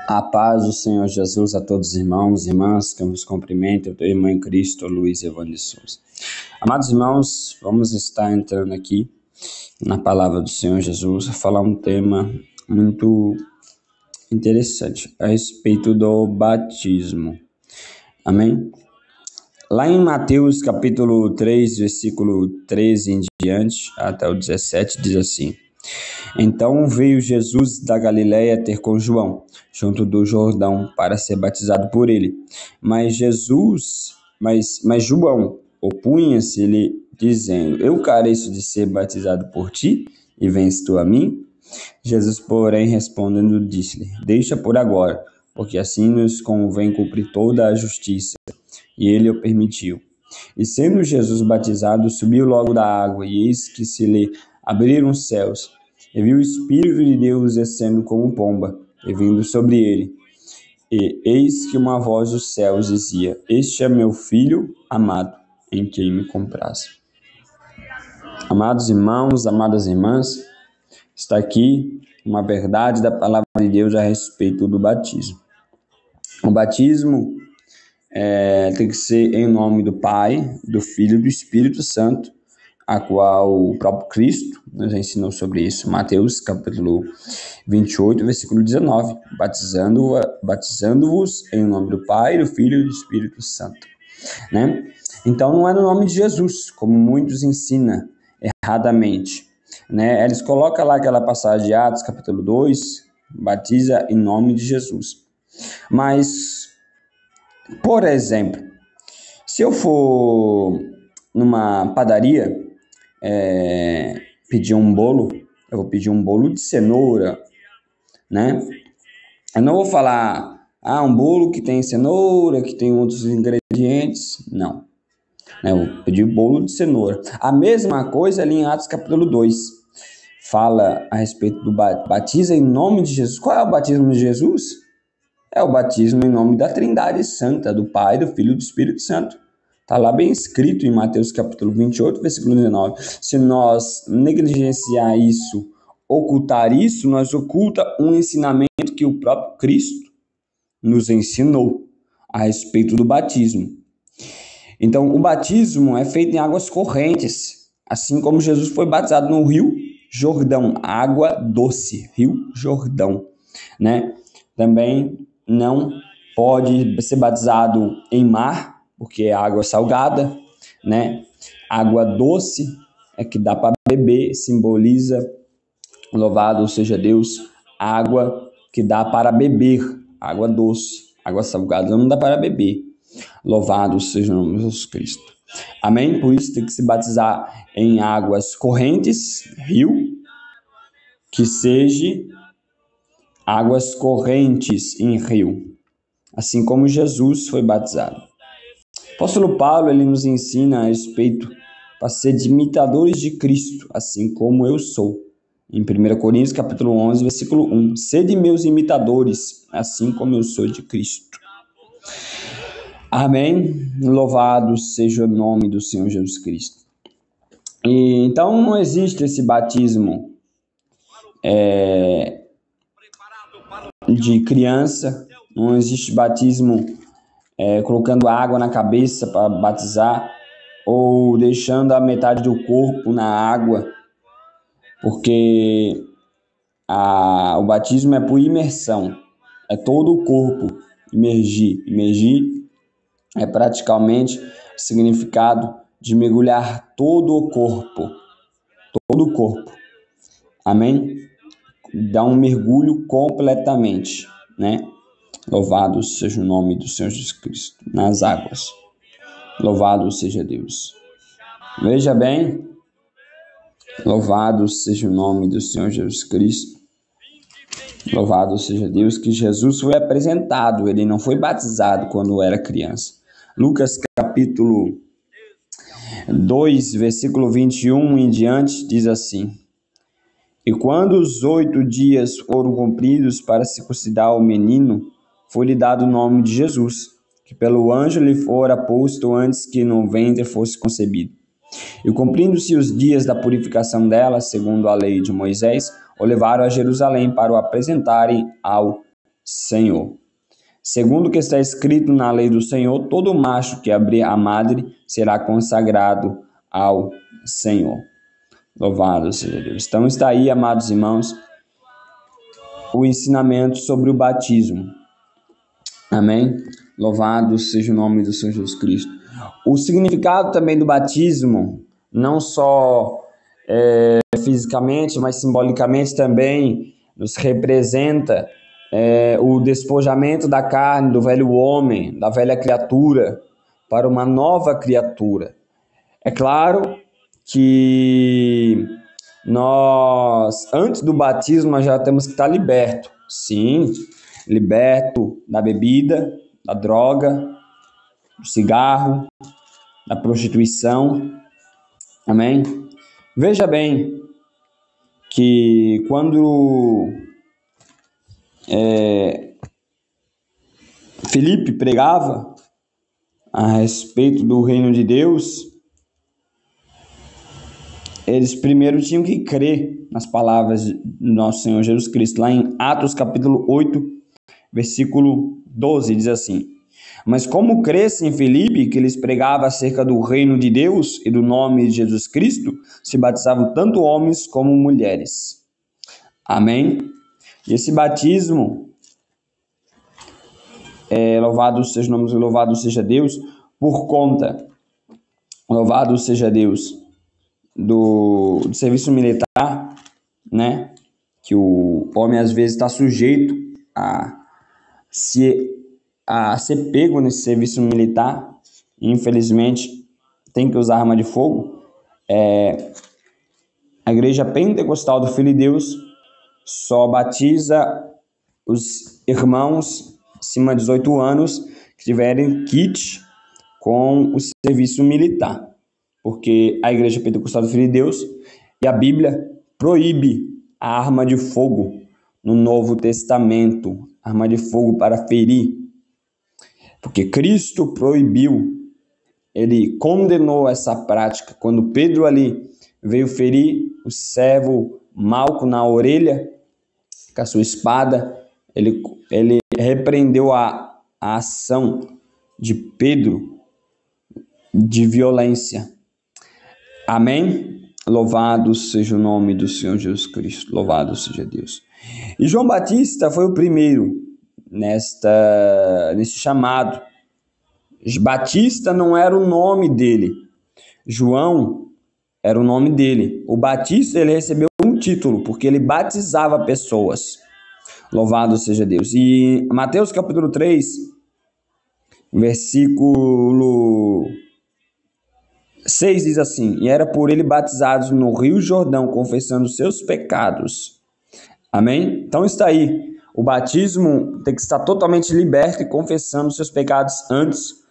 A paz do Senhor Jesus a todos os irmãos e irmãs que eu nos cumprimento, eu teu irmão em Cristo, Luiz Evandro Souza. Amados irmãos, vamos estar entrando aqui na palavra do Senhor Jesus a falar um tema muito interessante a respeito do batismo. Amém? Lá em Mateus capítulo 3, versículo 13 em diante, até o 17, diz assim: Então veio Jesus da Galiléia ter com João, junto do Jordão, para ser batizado por ele. Mas João opunha-se-lhe, dizendo: Eu careço de ser batizado por ti, e vens tu a mim? Jesus, porém, respondendo, disse-lhe: Deixa por agora, porque assim nos convém cumprir toda a justiça. E ele o permitiu. E sendo Jesus batizado, subiu logo da água, e eis que se lhe abriram os céus, e viu o Espírito de Deus descendo como pomba, e vindo sobre ele. E eis que uma voz dos céus dizia: Este é meu Filho amado, em quem me comprazo. Amados irmãos, amadas irmãs, está aqui uma verdade da palavra de Deus a respeito do batismo. O batismo tem que ser em nome do Pai, do Filho e do Espírito Santo, a qual o próprio Cristo nos ensinou sobre isso. Mateus capítulo 28, versículo 19. Batizando-vos em nome do Pai, do Filho e do Espírito Santo. Né? Então não é no nome de Jesus, como muitos ensinam erradamente. Né? Eles colocam lá aquela passagem de Atos capítulo 2, batiza em nome de Jesus. Mas, por exemplo, se eu for numa padaria pedir um bolo, eu vou pedir um bolo de cenoura, né? Eu não vou falar, um bolo que tem cenoura, que tem outros ingredientes, não. Eu vou pedir bolo de cenoura. A mesma coisa ali em Atos capítulo 2, fala a respeito do batiza em nome de Jesus. Qual é o batismo de Jesus? É o batismo em nome da Trindade Santa, do Pai, do Filho e do Espírito Santo. Está lá bem escrito em Mateus capítulo 28, versículo 19. Se nós negligenciar isso, ocultar isso, nós oculta um ensinamento que o próprio Cristo nos ensinou a respeito do batismo. Então, o batismo é feito em águas correntes, assim como Jesus foi batizado no Rio Jordão, água doce, Rio Jordão, né? Também não pode ser batizado em mar, porque é água salgada, né? Água doce é que dá para beber, simboliza, louvado seja Deus, água que dá para beber, água doce, água salgada não dá para beber. Louvado seja o nome de Jesus Cristo. Amém? Por isso tem que se batizar em águas correntes, rio, que seja águas correntes em rio, assim como Jesus foi batizado. O apóstolo Paulo, ele nos ensina a respeito para ser de imitadores de Cristo, assim como eu sou. Em 1 Coríntios capítulo 11, versículo 1. Sede meus imitadores, assim como eu sou de Cristo. Amém? Louvado seja o nome do Senhor Jesus Cristo. Então não existe esse batismo de criança, não existe batismo colocando água na cabeça para batizar, ou deixando a metade do corpo na água, porque o batismo é por imersão, é todo o corpo imergir. Imergir é praticamente o significado de mergulhar todo o corpo. Todo o corpo. Amém? Dá um mergulho completamente, né? Louvado seja o nome do Senhor Jesus Cristo nas águas. Louvado seja Deus. Veja bem, louvado seja o nome do Senhor Jesus Cristo. Louvado seja Deus que Jesus foi apresentado, ele não foi batizado quando era criança. Lucas capítulo 2, versículo 21 em diante, diz assim: E quando os 8 dias foram cumpridos para circuncidar o menino, foi-lhe dado o nome de Jesus, que pelo anjo lhe fora posto antes que no ventre fosse concebido. E cumprindo-se os dias da purificação dela, segundo a lei de Moisés, o levaram a Jerusalém para o apresentarem ao Senhor. Segundo o que está escrito na lei do Senhor, todo macho que abrir a madre será consagrado ao Senhor. Louvado seja Deus. Então está aí, amados irmãos, o ensinamento sobre o batismo. Amém? Louvado seja o nome do Senhor Jesus Cristo. O significado também do batismo, não só fisicamente, mas simbolicamente também, nos representa o despojamento da carne, do velho homem, da velha criatura, para uma nova criatura. É claro que nós, antes do batismo, nós já temos que estar liberto. Sim, liberto da bebida, da droga, do cigarro, da prostituição. Amém? Veja bem que quando Filipe pregava a respeito do reino de Deus, eles primeiro tinham que crer nas palavras do nosso Senhor Jesus Cristo. Lá em Atos capítulo 8, versículo 12, diz assim: mas como cresce em Filipe, que lhes pregava acerca do reino de Deus e do nome de Jesus Cristo, se batizavam tanto homens como mulheres. Amém? E esse batismo, louvado seja o nome, louvado seja Deus, por conta, louvado seja Deus, do serviço militar, né? Que o homem às vezes está sujeito a ser pego nesse serviço militar, e infelizmente tem que usar arma de fogo. A igreja pentecostal do Filho de Deus só batiza os irmãos acima de 18 anos que tiverem kit com o serviço militar, porque a igreja pentecostal do Filho de Deus e a Bíblia proíbe a arma de fogo no Novo Testamento, arma de fogo para ferir, porque Cristo proibiu, ele condenou essa prática. Quando Pedro ali veio ferir o servo Malco na orelha com a sua espada, ele repreendeu a ação de Pedro de violência. Amém? Louvado seja o nome do Senhor Jesus Cristo, louvado seja Deus. E João Batista foi o primeiro nesse chamado. Batista não era o nome dele, João era o nome dele. O Batista, ele recebeu um título, porque ele batizava pessoas. Louvado seja Deus. E Mateus capítulo 3, versículo 6 diz assim: e era por ele batizados no Rio Jordão, confessando seus pecados. Amém? Então está aí. O batismo tem que estar totalmente liberto e confessando seus pecados antes,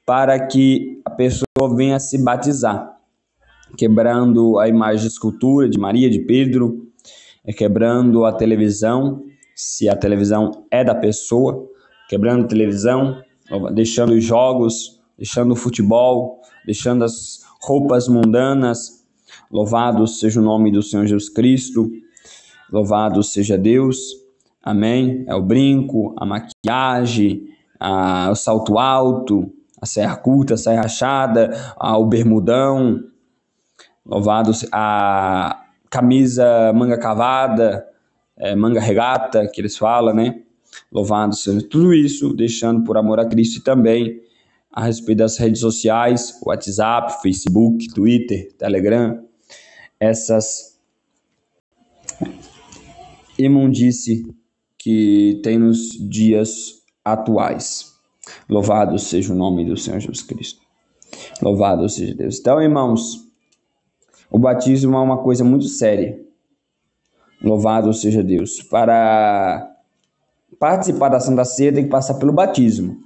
para que a pessoa venha se batizar, quebrando a imagem de escultura de Maria, de Pedro, quebrando a televisão, se a televisão é da pessoa, quebrando a televisão, deixando os jogos, deixando o futebol, deixando as roupas mundanas. Louvado seja o nome do Senhor Jesus Cristo, louvado seja Deus. Amém? É o brinco, a maquiagem, o salto alto, a saia curta, a saia rachada, o bermudão, louvado a camisa manga cavada, manga regata, que eles falam, né? Louvado seja tudo isso, deixando por amor a Cristo. E também a respeito das redes sociais, WhatsApp, Facebook, Twitter, Telegram, essas imundície que tem nos dias atuais. Louvado seja o nome do Senhor Jesus Cristo. Louvado seja Deus. Então, irmãos, o batismo é uma coisa muito séria. Louvado seja Deus. Para participar da Santa Ceia tem que passar pelo batismo.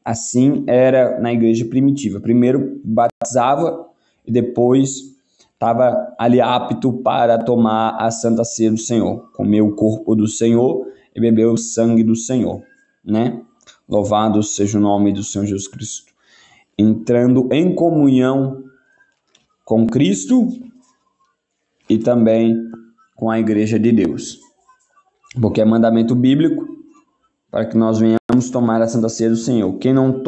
Assim era na igreja primitiva. Primeiro batizava e depois estava ali apto para tomar a Santa Ceia do Senhor, comer o corpo do Senhor e beber o sangue do Senhor, né? Louvado seja o nome do Senhor Jesus Cristo. Entrando em comunhão com Cristo e também com a igreja de Deus. Porque é mandamento bíblico para que nós venhamos tomar a Santa Ceia do Senhor. Quem não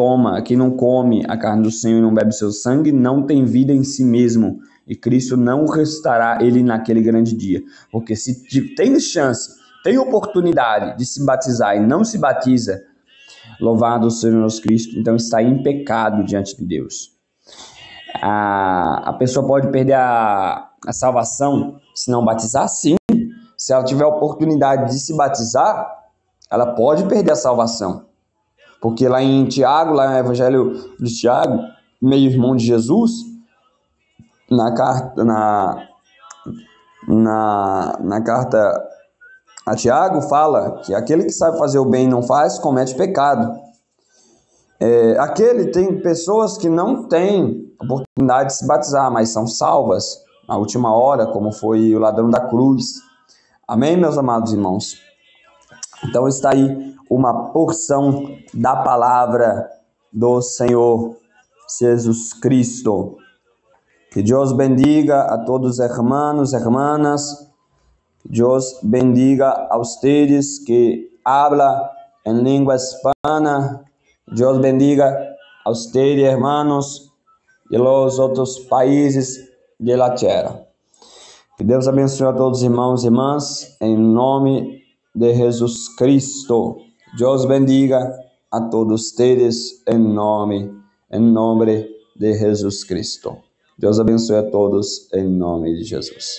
come a carne do Senhor e não bebe seu sangue, não tem vida em si mesmo. E Cristo não ressuscitará ele naquele grande dia. Porque se tem chance, tem oportunidade de se batizar e não se batiza, louvado seja nosso Cristo, então está em pecado diante de Deus. A pessoa pode perder a salvação se não batizar? Sim. Se ela tiver a oportunidade de se batizar, ela pode perder a salvação. Porque lá em Tiago, lá no Evangelho de Tiago, meio-irmão de Jesus, na carta a Tiago, fala que aquele que sabe fazer o bem e não faz, comete pecado. Tem pessoas que não têm oportunidade de se batizar, mas são salvas na última hora, como foi o ladrão da cruz. Amém, meus amados irmãos? Então está aí uma porção da palavra do Senhor Jesus Cristo. Que Deus bendiga a todos os hermanos, hermanas. Que Deus bendiga a ustedes que hablan en língua hispana. Deus bendiga a ustedes, hermanos, de los outros países de la tierra. Que Deus abençoe a todos os irmãos e irmãs, em nome de Jesus Cristo. Deus bendiga a todos ustedes, em nome de Jesus Cristo. Deus abençoe a todos, em nome de Jesus.